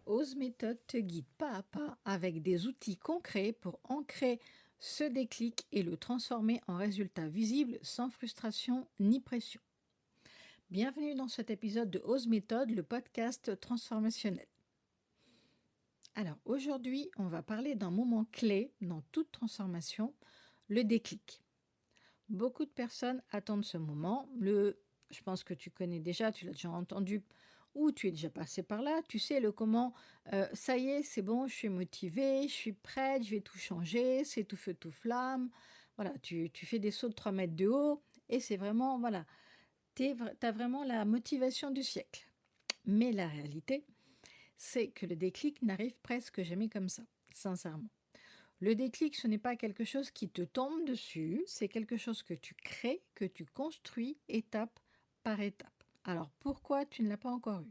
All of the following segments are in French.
Ose méthode te guide pas à pas avec des outils concrets pour ancrer ce déclic et le transformer en résultat visible sans frustration ni pression. Bienvenue dans cet épisode de Ose méthode, le podcast transformationnel. Alors aujourd'hui, on va parler d'un moment clé dans toute transformation, le déclic. Beaucoup de personnes attendent ce moment. Je pense que tu connais déjà, tu l'as déjà entendu ou tu es déjà passé par là. Tu sais le comment, ça y est, c'est bon, je suis motivée, je suis prête, je vais tout changer, c'est tout feu, tout flamme. Voilà, tu fais des sauts de 3 mètres de haut et c'est vraiment, voilà, tu as vraiment la motivation du siècle. Mais la réalité, c'est que le déclic n'arrive presque jamais comme ça, sincèrement. Le déclic, ce n'est pas quelque chose qui te tombe dessus, c'est quelque chose que tu crées, que tu construis étape par étape. Alors pourquoi tu ne l'as pas encore eu?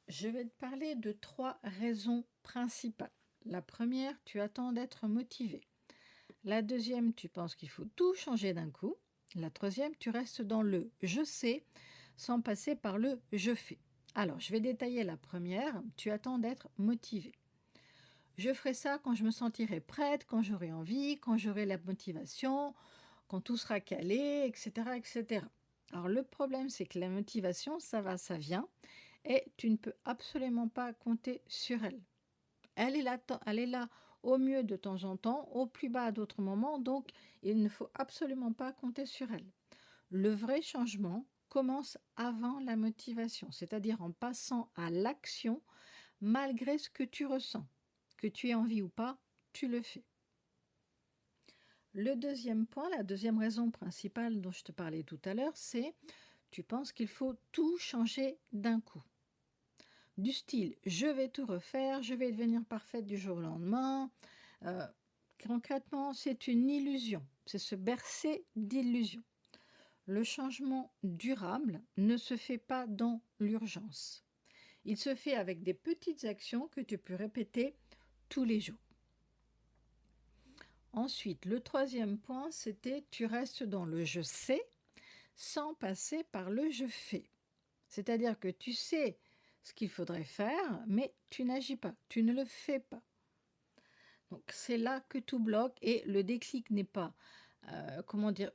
Je vais te parler de 3 raisons principales. La première, tu attends d'être motivé. La deuxième, tu penses qu'il faut tout changer d'un coup. La troisième, tu restes dans le je sais sans passer par le je fais. Alors, je vais détailler la première, tu attends d'être motivé. Je ferai ça quand je me sentirai prête, quand j'aurai envie, quand j'aurai la motivation, quand tout sera calé, etc., etc. Alors le problème, c'est que la motivation, ça va, ça vient, et tu ne peux absolument pas compter sur elle. Elle est là au mieux de temps en temps, au plus bas à d'autres moments, donc il ne faut absolument pas compter sur elle. Le vrai changement commence avant la motivation, c'est-à-dire en passant à l'action malgré ce que tu ressens. Que tu aies envie ou pas, tu le fais. Le deuxième point, la deuxième raison principale dont je te parlais tout à l'heure, c'est tu penses qu'il faut tout changer d'un coup. Du style, je vais tout refaire, je vais devenir parfaite du jour au lendemain. Euh, Concrètement, c'est une illusion, c'est se bercer d'illusions. Le changement durable ne se fait pas dans l'urgence. Il se fait avec des petites actions que tu peux répéter tous les jours. Ensuite, le troisième point, c'était tu restes dans le je sais sans passer par le je fais. C'est-à-dire que tu sais ce qu'il faudrait faire, mais tu n'agis pas, tu ne le fais pas. Donc c'est là que tout bloque et le déclic n'est pas,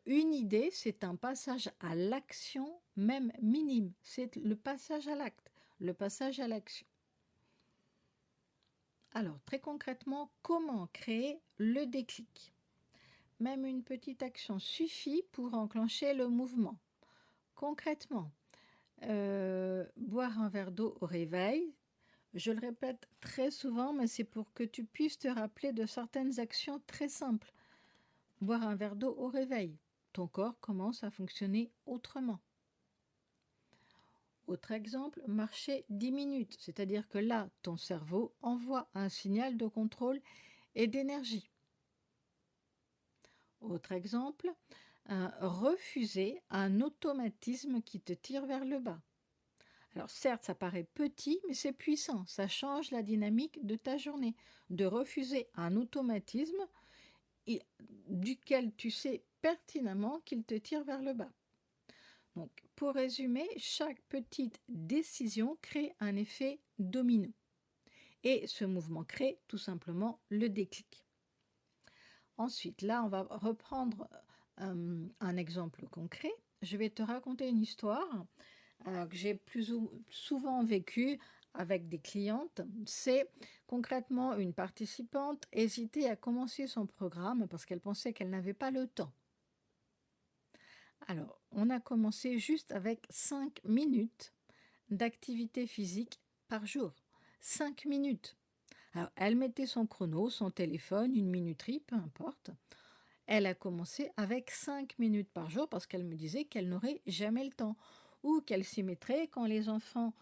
une idée, c'est un passage à l'action, même minime. C'est le passage à l'acte, le passage à l'action. Alors très concrètement, comment créer le déclic? Même une petite action suffit pour enclencher le mouvement. Concrètement, boire un verre d'eau au réveil, je le répète très souvent, mais c'est pour que tu puisses te rappeler de certaines actions très simples. Boire un verre d'eau au réveil, ton corps commence à fonctionner autrement. Autre exemple, marcher 10 minutes, c'est-à-dire que là, ton cerveau envoie un signal de contrôle et d'énergie. Autre exemple, refuser un automatisme qui te tire vers le bas. Alors certes, ça paraît petit, mais c'est puissant. Ça change la dynamique de ta journée. De refuser un automatisme duquel tu sais pertinemment qu'il te tire vers le bas. Donc, pour résumer, chaque petite décision crée un effet domino. Et ce mouvement crée tout simplement le déclic. Ensuite, là, on va reprendre un exemple concret. Je vais te raconter une histoire que j'ai souvent vécue avec des clientes. C'est concrètement une participante hésitait à commencer son programme parce qu'elle pensait qu'elle n'avait pas le temps. Alors, on a commencé juste avec 5 minutes d'activité physique par jour. 5 minutes. Alors, elle mettait son chrono, son téléphone, une minuterie, peu importe. Elle a commencé avec 5 minutes par jour parce qu'elle me disait qu'elle n'aurait jamais le temps ou qu'elle s'y mettrait quand les enfants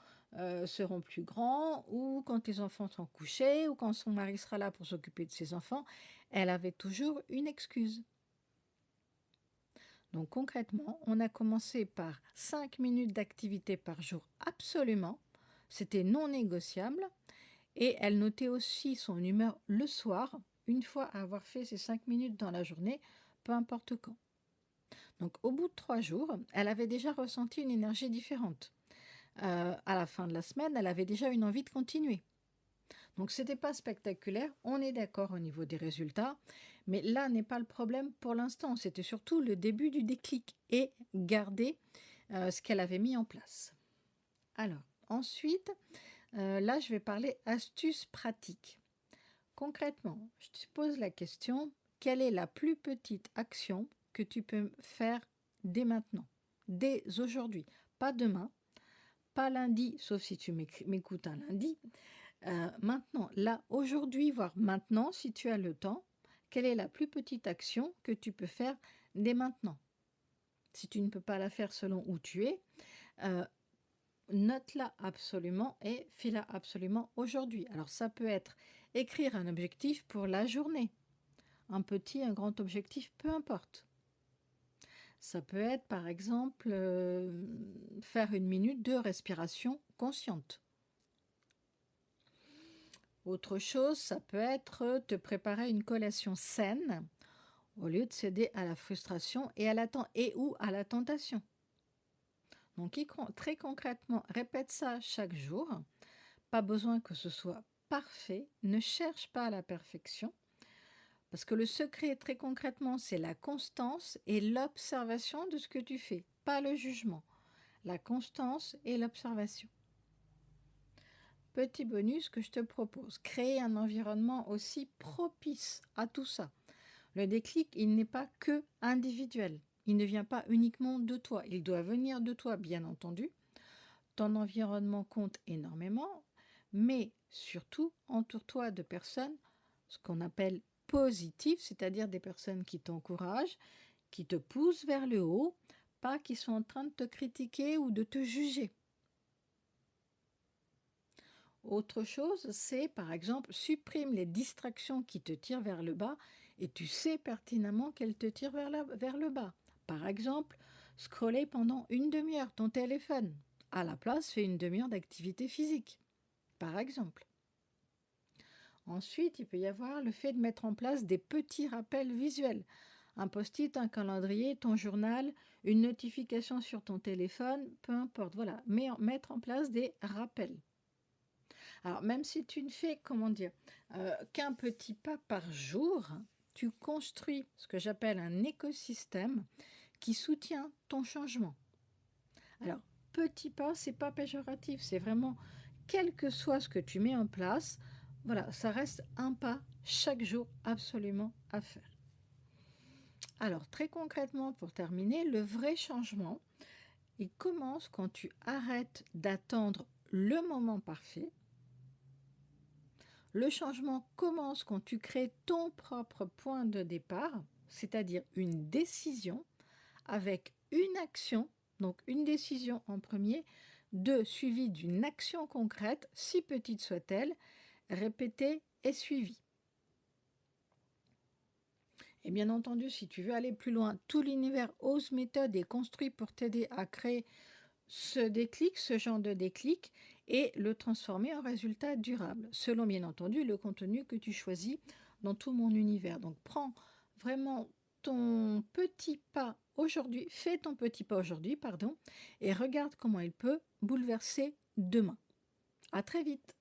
seront plus grands ou quand les enfants sont couchés ou quand son mari sera là pour s'occuper de ses enfants. Elle avait toujours une excuse. Donc concrètement, on a commencé par 5 minutes d'activité par jour absolument. C'était non négociable. Et elle notait aussi son humeur le soir, une fois avoir fait ces 5 minutes dans la journée, peu importe quand. Donc au bout de 3 jours, elle avait déjà ressenti une énergie différente. à la fin de la semaine, elle avait déjà une envie de continuer. Donc, ce n'était pas spectaculaire, on est d'accord au niveau des résultats, mais là n'est pas le problème pour l'instant. C'était surtout le début du déclic et garder ce qu'elle avait mis en place. Alors, ensuite, là, je vais parler astuces pratiques. Concrètement, je te pose la question, quelle est la plus petite action que tu peux faire dès maintenant, dès aujourd'hui, pas demain, pas lundi, sauf si tu m'écoutes un lundi, maintenant, là, aujourd'hui, voire maintenant, si tu as le temps, quelle est la plus petite action que tu peux faire dès maintenant? Si tu ne peux pas la faire selon où tu es, note-la absolument et fais-la absolument aujourd'hui. Alors ça peut être écrire un objectif pour la journée, un petit, un grand objectif, peu importe. Ça peut être par exemple faire 1 minute de respiration consciente. Autre chose, ça peut être te préparer une collation saine au lieu de céder à la frustration et ou à la tentation. Donc très concrètement, répète ça chaque jour. Pas besoin que ce soit parfait, ne cherche pas la perfection, parce que le secret très concrètement, c'est la constance et l'observation de ce que tu fais, pas le jugement. La constance et l'observation. Petit bonus que je te propose, créer un environnement aussi propice à tout ça. Le déclic, il n'est pas que individuel. Il ne vient pas uniquement de toi. Il doit venir de toi, bien entendu. Ton environnement compte énormément, mais surtout, entoure-toi de personnes, ce qu'on appelle positives, c'est-à-dire des personnes qui t'encouragent, qui te poussent vers le haut, pas qui sont en train de te critiquer ou de te juger. Autre chose, c'est par exemple, supprime les distractions qui te tirent vers le bas et tu sais pertinemment qu'elles te tirent vers le bas. Par exemple, scroller pendant 1/2 heure ton téléphone. À la place, fais 1/2 heure d'activité physique. Par exemple. Ensuite, il peut y avoir le fait de mettre en place des petits rappels visuels. Un post-it, un calendrier, ton journal, une notification sur ton téléphone, peu importe. Voilà, mettre en place des rappels. Alors, même si tu ne fais, qu'un petit pas par jour, tu construis ce que j'appelle un écosystème qui soutient ton changement. Alors, petit pas, c'est pas péjoratif, c'est vraiment, quel que soit ce que tu mets en place, voilà, ça reste un pas chaque jour absolument à faire. Alors, très concrètement, pour terminer, le vrai changement, il commence quand tu arrêtes d'attendre le moment parfait. Le changement commence quand tu crées ton propre point de départ, c'est-à-dire une décision avec une action, donc une décision en premier, suivie d'une action concrète, si petite soit-elle, répétée et suivie. Et bien entendu, si tu veux aller plus loin, tout l'univers Ose Méthode est construit pour t'aider à créer ce déclic, ce genre de déclic, et le transformer en résultat durable, selon bien entendu le contenu que tu choisis dans tout mon univers. Donc prends vraiment ton petit pas aujourd'hui, fais ton petit pas aujourd'hui, et regarde comment il peut bouleverser demain. À très vite.